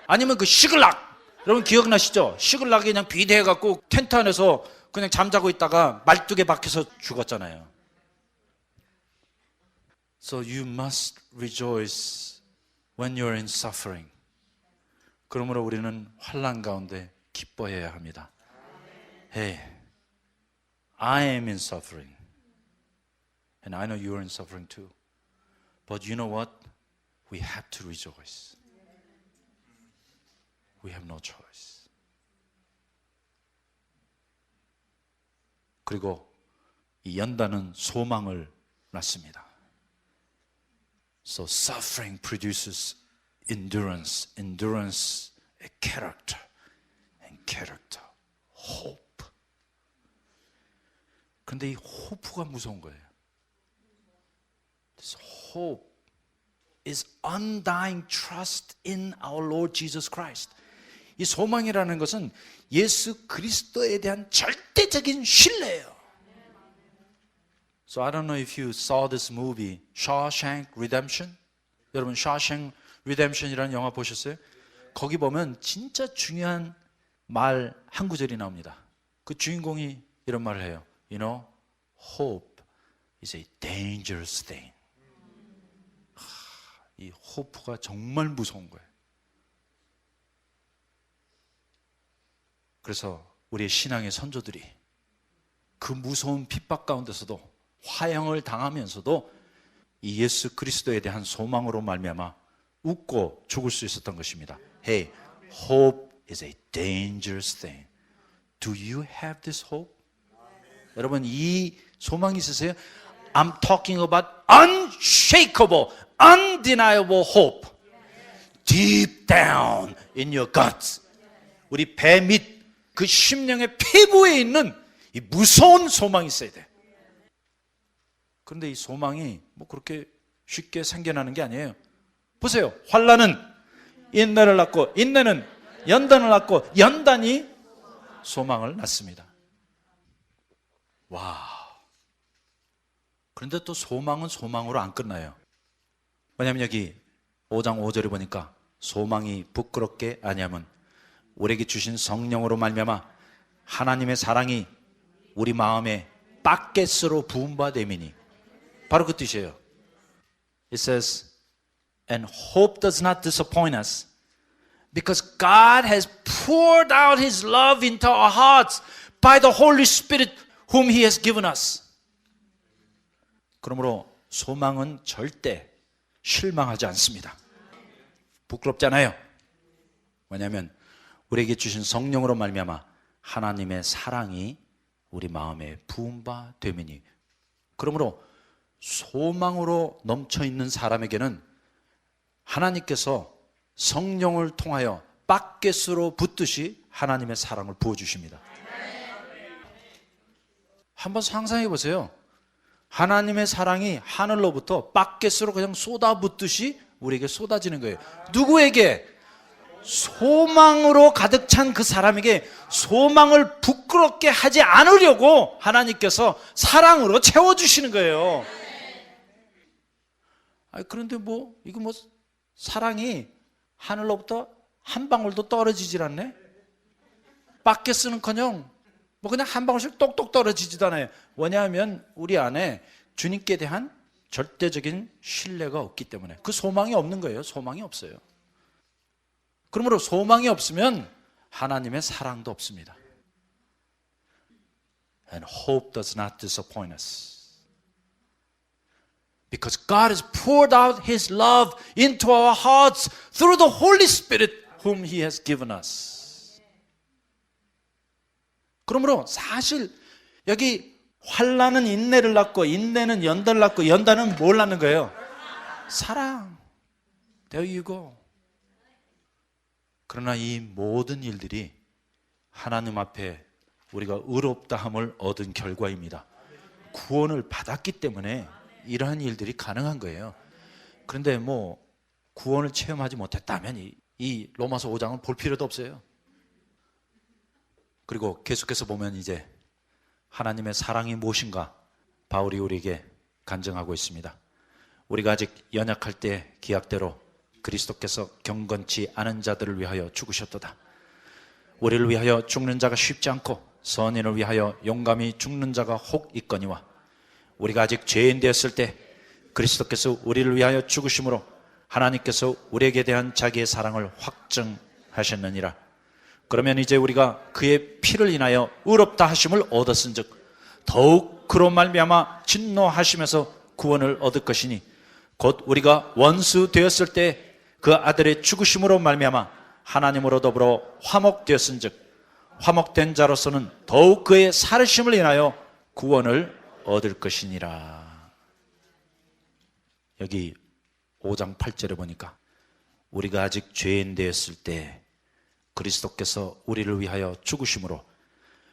아니면 그 시글락, 여러분 기억나시죠? 시글락이 그냥 비대해 갖고 텐트 안에서 그냥 잠자고 있다가 말뚝에 박혀서 죽었잖아요. So you must rejoice when you're in suffering. 그러므로 우리는 환난 가운데 기뻐해야 합니다. Hey, I am in suffering. And I know you are in suffering too. But you know what? We have to rejoice. We have no choice. 그리고 이 연단은 소망을 낳습니다. So suffering produces endurance. Endurance, a character. And character, hope. 그런데 이 호프가 무서운 거예요. This hope is undying trust in our Lord Jesus Christ. 이 소망이라는 것은 예수 그리스도에 대한 절대적인 신뢰예요. So I don't know if you saw this movie, Shawshank Redemption. 여러분 Shawshank Redemption이라는 영화 보셨어요? 거기 보면 진짜 중요한 말 한 구절이 나옵니다. 그 주인공이 이런 말을 해요. You know, hope is a dangerous thing. 이 호프가 정말 무서운 거예요. 그래서 우리의 신앙의 선조들이 그 무서운 핍박 가운데서도 화형을 당하면서도 이 예수 그리스도에 대한 소망으로 말미암아 웃고 죽을 수 있었던 것입니다. Hey, hope is a dangerous thing. Do you have this hope? 여러분 이 소망이 있으세요? I'm talking about unshakable, undeniable hope. Deep down in your guts. 우리 배 밑 그 심령의 피부에 있는 이 무서운 소망이 있어야 돼. 그런데 이 소망이 뭐 그렇게 쉽게 생겨나는 게 아니에요. 보세요. 환난은 인내를 낳고 인내는 연단을 낳고 연단이 소망을 낳습니다. 와. 그런데 또 소망은 소망으로 안 끝나요. 왜냐하면 여기 5장 5절에 보니까 소망이 부끄럽게 아니하면 우리에게 주신 성령으로 말미암아 하나님의 사랑이 우리 마음에 바켓으로 부은 바 됨이니 바로 그 뜻이에요. It says, and hope does not disappoint us because God has poured out His love into our hearts by the Holy Spirit whom He has given us. 그러므로 소망은 절대 실망하지 않습니다. 부끄럽잖아요. 왜냐하면 우리에게 주신 성령으로 말미암아 하나님의 사랑이 우리 마음에 부은 바 되미니. 그러므로 소망으로 넘쳐있는 사람에게는 하나님께서 성령을 통하여 바켓으로 붓듯이 하나님의 사랑을 부어주십니다. 한번 상상해 보세요. 하나님의 사랑이 하늘로부터 바켓으로 그냥 쏟아붓듯이 우리에게 쏟아지는 거예요. 누구에게? 소망으로 가득 찬 그 사람에게 소망을 부끄럽게 하지 않으려고 하나님께서 사랑으로 채워주시는 거예요. 그런데 이거 사랑이 하늘로부터 한 방울도 떨어지질 않네? 밖에 쓰는커녕 그냥 한 방울씩 똑똑 떨어지지도 않아요. 왜냐하면 우리 안에 주님께 대한 절대적인 신뢰가 없기 때문에. 그 소망이 없는 거예요. 소망이 없어요. 그러므로 소망이 없으면 하나님의 사랑도 없습니다. And hope does not disappoint us. Because God has poured out His love into our hearts through the Holy Spirit whom He has given us. 그러므로 사실 여기 환난은 인내를 낳고 인내는 연단을 낳고 연단은 뭘 낳는 거예요? 사랑. There you go. 그러나 이 모든 일들이 하나님 앞에 우리가 의롭다함을 얻은 결과입니다. 구원을 받았기 때문에 이러한 일들이 가능한 거예요. 그런데 구원을 체험하지 못했다면 이 로마서 5장은 볼 필요도 없어요. 그리고 계속해서 보면 이제 하나님의 사랑이 무엇인가 바울이 우리에게 간증하고 있습니다. 우리가 아직 연약할 때 기약대로 그리스도께서 경건치 않은 자들을 위하여 죽으셨도다. 우리를 위하여 죽는 자가 쉽지 않고 선인을 위하여 용감히 죽는 자가 혹 있거니와 우리가 아직 죄인 되었을 때 그리스도께서 우리를 위하여 죽으심으로 하나님께서 우리에게 대한 자기의 사랑을 확증하셨느니라. 그러면 이제 우리가 그의 피를 인하여 의롭다 하심을 얻었은즉 더욱 그로 말미암아 진노하심에서 구원을 얻을 것이니 곧 우리가 원수 되었을 때 그 아들의 죽으심으로 말미암아 하나님으로 더불어 화목되었은즉 화목된 자로서는 더욱 그의 살으심을 인하여 구원을 얻을 것이니라. 여기 5장 8절에 보니까 우리가 아직 죄인 되었을 때 그리스도께서 우리를 위하여 죽으심으로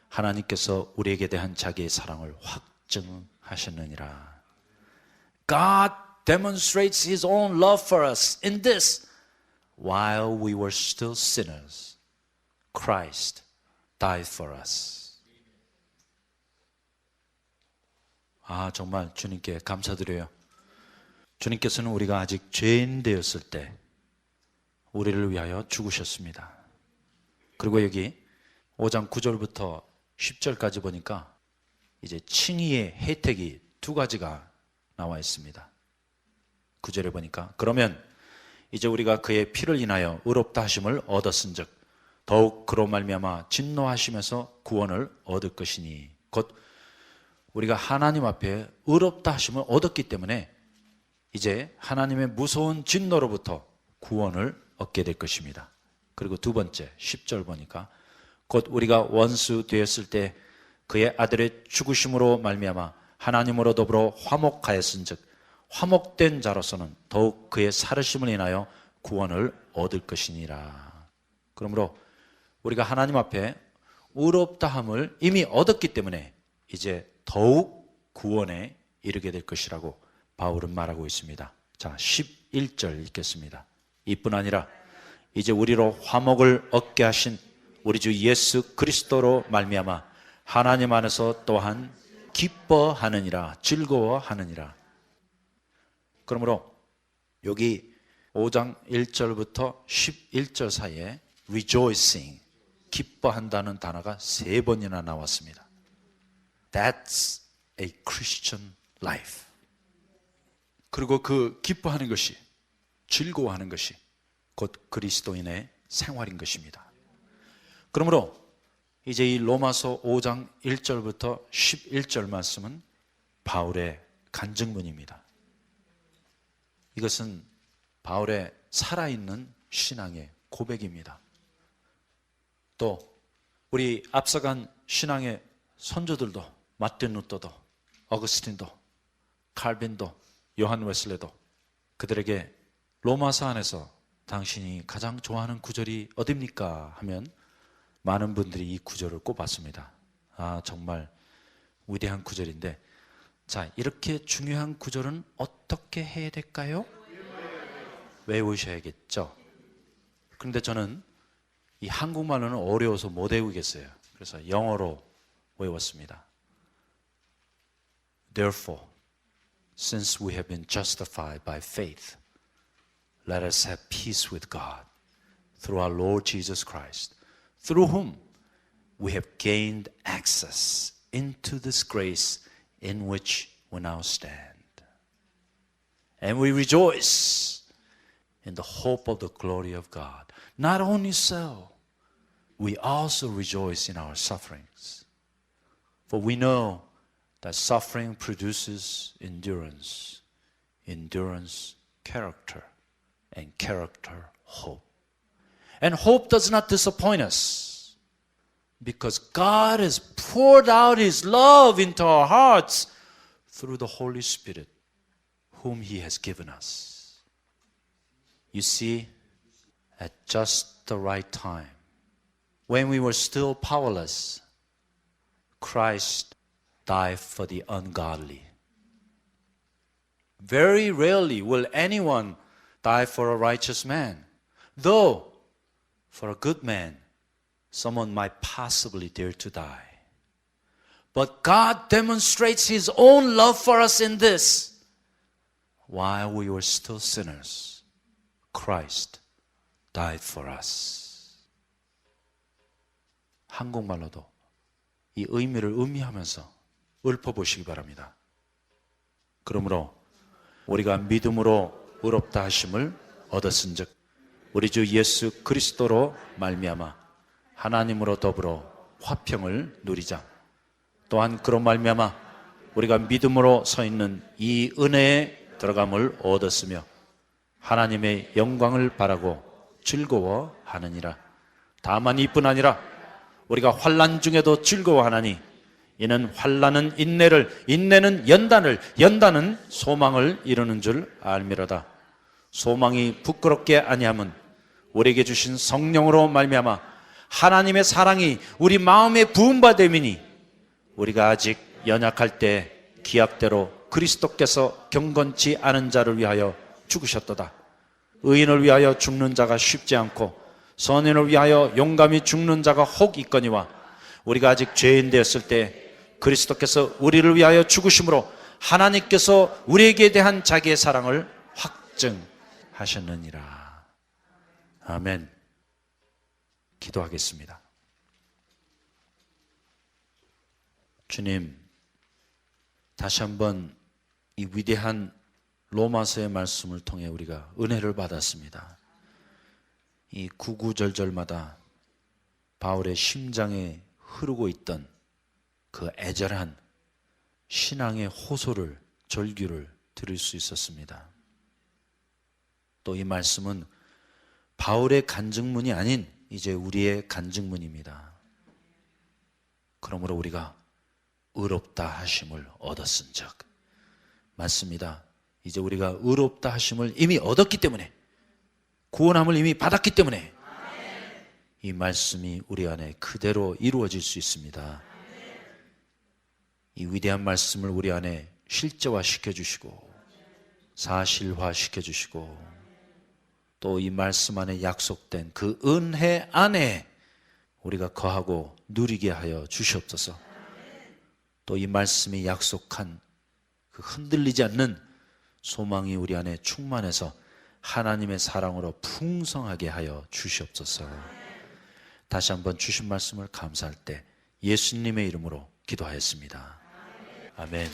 하나님께서 우리에게 대한 자기의 사랑을 확증하셨느니라. God demonstrates His own love for us in this: while we were still sinners, Christ died for us. 정말 주님께 감사드려요. 주님께서는 우리가 아직 죄인 되었을 때 우리를 위하여 죽으셨습니다. 그리고 여기 5장 9절부터 10절까지 보니까 이제 칭의의 혜택이 두 가지가 나와 있습니다. 9절에 보니까 그러면 이제 우리가 그의 피를 인하여 의롭다 하심을 얻었은즉 더욱 그로 말미암아 진노하심에서 구원을 얻을 것이니 곧 우리가 하나님 앞에 의롭다 하심을 얻었기 때문에 이제 하나님의 무서운 진노로부터 구원을 얻게 될 것입니다. 그리고 두 번째 10절 보니까 곧 우리가 원수 되었을 때 그의 아들의 죽으심으로 말미암아 하나님으로 더불어 화목하였은즉 화목된 자로서는 더욱 그의 살으심을 인하여 구원을 얻을 것이니라. 그러므로 우리가 하나님 앞에 의롭다함을 이미 얻었기 때문에 이제 더욱 구원에 이르게 될 것이라고 바울은 말하고 있습니다. 자, 11절 읽겠습니다. 이뿐 아니라 이제 우리로 화목을 얻게 하신 우리 주 예수 그리스도로 말미암아 하나님 안에서 또한 기뻐하느니라, 즐거워하느니라. 그러므로 여기 5장 1절부터 11절 사이에 rejoicing, 기뻐한다는 단어가 3번이나 나왔습니다. That's a Christian life. 그리고 그 기뻐하는 것이, 즐거워하는 것이 곧 그리스도인의 생활인 것입니다. 그러므로 이제 이 로마서 5장 1절부터 11절 말씀은 바울의 간증문입니다. 이것은 바울의 살아있는 신앙의 고백입니다. 또 우리 앞서간 신앙의 선조들도, 마틴 루터도, 어거스틴도, 칼빈도, 요한 웨슬레도 그들에게 로마서 안에서 당신이 가장 좋아하는 구절이 어딥니까? 하면 많은 분들이 이 구절을 꼽았습니다. 정말 위대한 구절인데, 자, 이렇게 중요한 구절은 어떻게 해야 될까요? 외우셔야겠죠. 그런데 저는 이 한국말로는 어려워서 못 외우겠어요. 그래서 영어로 외웠습니다. Therefore, since we have been justified by faith, let us have peace with God through our Lord Jesus Christ, through whom we have gained access into this grace in which we now stand. And we rejoice in the hope of the glory of God. Not only so, we also rejoice in our sufferings. For we know that suffering produces endurance, endurance, character, and character, hope. And hope does not disappoint us, because God has poured out His love into our hearts through the Holy Spirit, whom He has given us. You see, at just the right time, when we were still powerless, Christ died for the ungodly. Very rarely will anyone die for a righteous man, though for a good man, someone might possibly dare to die. But God demonstrates His own love for us in this. While we were still sinners, Christ died for us. 한국말로도 이 의미를 음미하면서 읊어보시기 바랍니다. 그러므로 우리가 믿음으로 의롭다 하심을 얻었은즉 우리 주 예수 그리스도로 말미암아 하나님으로 더불어 화평을 누리자. 또한 그로 말미암아 우리가 믿음으로 서 있는 이 은혜에 들어감을 얻었으며 하나님의 영광을 바라고 즐거워하느니라. 다만 이뿐 아니라 우리가 환난 중에도 즐거워하나니 이는 환난은 인내를, 인내는 연단을, 연단은 소망을 이루는 줄 알미로다. 소망이 부끄럽게 아니함은 우리에게 주신 성령으로 말미암아 하나님의 사랑이 우리 마음에 부음받음이니 우리가 아직 연약할 때 기약대로 그리스도께서 경건치 않은 자를 위하여 죽으셨도다. 의인을 위하여 죽는 자가 쉽지 않고 선인을 위하여 용감히 죽는 자가 혹 있거니와 우리가 아직 죄인 되었을 때 그리스도께서 우리를 위하여 죽으심으로 하나님께서 우리에게 대한 자기의 사랑을 확증하셨느니라. 아멘. 기도하겠습니다. 주님, 다시 한번 이 위대한 로마서의 말씀을 통해 우리가 은혜를 받았습니다. 이 구구절절마다 바울의 심장에 흐르고 있던 그 애절한 신앙의 호소를, 절규를 들을 수 있었습니다. 또 이 말씀은 바울의 간증문이 아닌 이제 우리의 간증문입니다. 그러므로 우리가 의롭다 하심을 얻었은즉, 맞습니다. 이제 우리가 의롭다 하심을 이미 얻었기 때문에, 구원함을 이미 받았기 때문에 이 말씀이 우리 안에 그대로 이루어질 수 있습니다. 이 위대한 말씀을 우리 안에 실제화시켜 주시고 사실화시켜 주시고 또 이 말씀 안에 약속된 그 은혜 안에 우리가 거하고 누리게 하여 주시옵소서. 또 이 말씀이 약속한 그 흔들리지 않는 소망이 우리 안에 충만해서 하나님의 사랑으로 풍성하게 하여 주시옵소서. 다시 한번 주신 말씀을 감사할 때 예수님의 이름으로 기도하였습니다. 아멘.